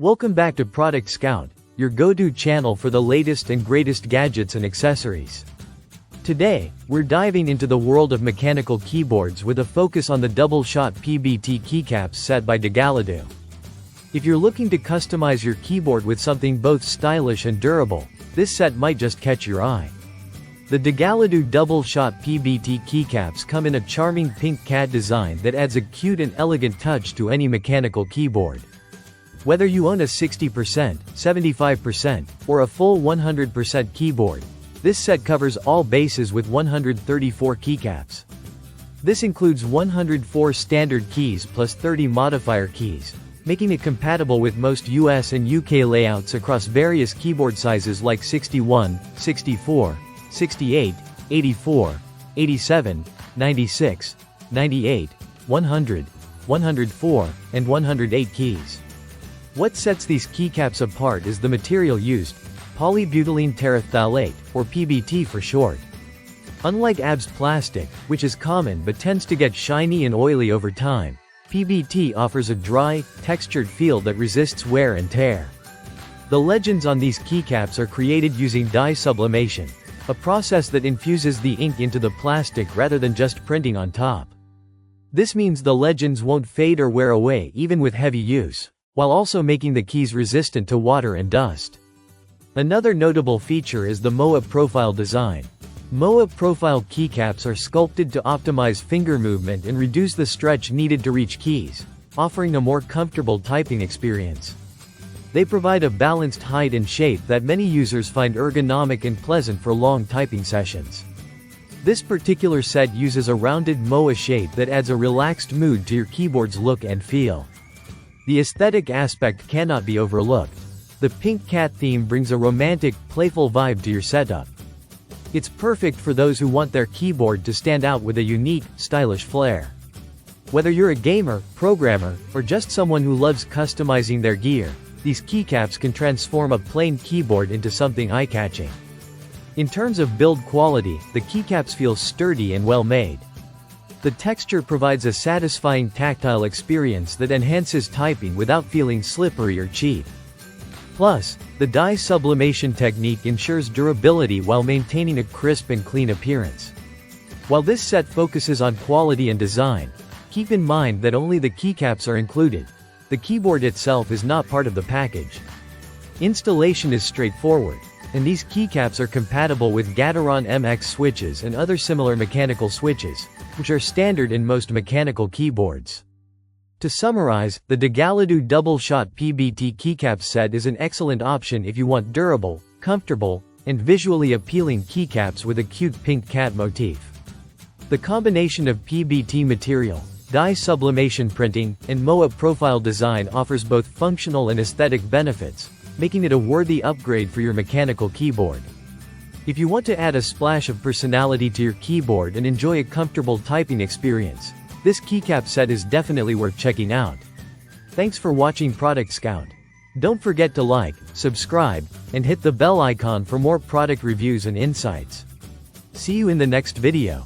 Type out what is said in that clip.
Welcome back to Product Scout, your go-to channel for the latest and greatest gadgets and accessories. Today, we're diving into the world of mechanical keyboards with a focus on the Double Shot PBT Keycaps set by dagaladoo. If you're looking to customize your keyboard with something both stylish and durable, this set might just catch your eye. The dagaladoo Double Shot PBT Keycaps come in a charming pink cat design that adds a cute and elegant touch to any mechanical keyboard. Whether you own a 60%, 75%, or a full 100% keyboard, this set covers all bases with 134 keycaps. This includes 104 standard keys plus 30 modifier keys, making it compatible with most US and UK layouts across various keyboard sizes like 61, 64, 68, 84, 87, 96, 98, 100, 104, and 108 keys. What sets these keycaps apart is the material used, polybutylene terephthalate, or PBT for short. Unlike ABS plastic, which is common but tends to get shiny and oily over time, PBT offers a dry, textured feel that resists wear and tear. The legends on these keycaps are created using dye sublimation, a process that infuses the ink into the plastic rather than just printing on top. This means the legends won't fade or wear away even with heavy use, while also making the keys resistant to water and dust. Another notable feature is the MOA profile design. MOA profile keycaps are sculpted to optimize finger movement and reduce the stretch needed to reach keys, offering a more comfortable typing experience. They provide a balanced height and shape that many users find ergonomic and pleasant for long typing sessions. This particular set uses a rounded MOA shape that adds a relaxed mood to your keyboard's look and feel. The aesthetic aspect cannot be overlooked. The pink cat theme brings a romantic, playful vibe to your setup. It's perfect for those who want their keyboard to stand out with a unique, stylish flair. Whether you're a gamer, programmer, or just someone who loves customizing their gear, these keycaps can transform a plain keyboard into something eye-catching. In terms of build quality, the keycaps feel sturdy and well-made. The texture provides a satisfying tactile experience that enhances typing without feeling slippery or cheap. Plus, the dye sublimation technique ensures durability while maintaining a crisp and clean appearance. While this set focuses on quality and design, keep in mind that only the keycaps are included. The keyboard itself is not part of the package. Installation is straightforward, and these keycaps are compatible with Gateron MX switches and other similar mechanical switches, which are standard in most mechanical keyboards. To summarize, the dagaladoo Double Shot PBT Keycap set is an excellent option if you want durable, comfortable, and visually appealing keycaps with a cute pink cat motif. The combination of PBT material, dye sublimation printing, and MOA profile design offers both functional and aesthetic benefits, making it a worthy upgrade for your mechanical keyboard. If you want to add a splash of personality to your keyboard and enjoy a comfortable typing experience, this keycap set is definitely worth checking out. Thanks for watching Product Scout. Don't forget to like, subscribe, and hit the bell icon for more product reviews and insights. See you in the next video.